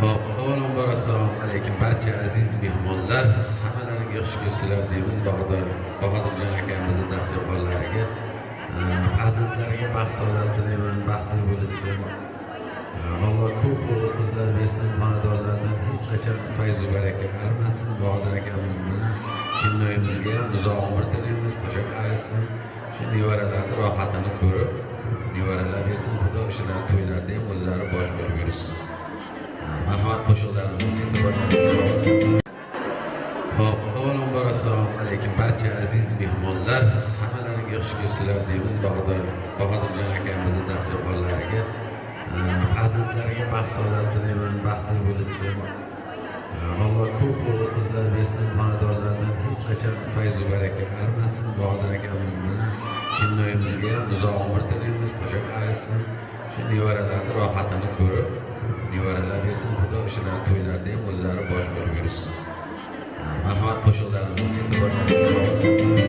Hop, avvalambor assalomu alaykum barcha aziz mehmonlar. Hammalaringga xush kelibsizlar deymiz. Bahodirjon akamizni dasturxonlariga, farzandlariga baxt saodat tilayman, baxtli bo'lishsin. Alloh ko'p o'g'il qizlar bersin, xonadonlardan hech qachon fayz va baraka arimasin. Bahodir akamizni kinnoyimizga ham uzoq umr tilaymiz, qo'sha qarishsin. Shu nevaralarni rohatini ko'rib, nevaralar bersin. Xudo shular to'ylarda ham o'zlari bosh bo'lib yursin. Marhamat qo'shiqlarimizga e'tiborlaringizni. Hop, avvalambor assalomu alaykum barcha aziz mehmonlar. Hammalaringga xush kelibsizlar deymiz. Bahodirjon akamizni dasturxonlariga, farzandlariga baxt saodat tilayman, baxtli bo'lishsin. Alloh ko'p o'g'il qizlar bersin, xonadonlardan hech qachon fayz va baraka arimasin. Bahodir akamizni kinnoyimizga ham uzoq umr tilaymiz, qo'sha qarishsin. Shu nevaralarni rohatini ko'rib, nevaralar bersin. Xudo shular to'ylarda ham o'zlari bosh bo'lib yursin. Marhamat qo'shiqlarimizga e'tiborlaringizni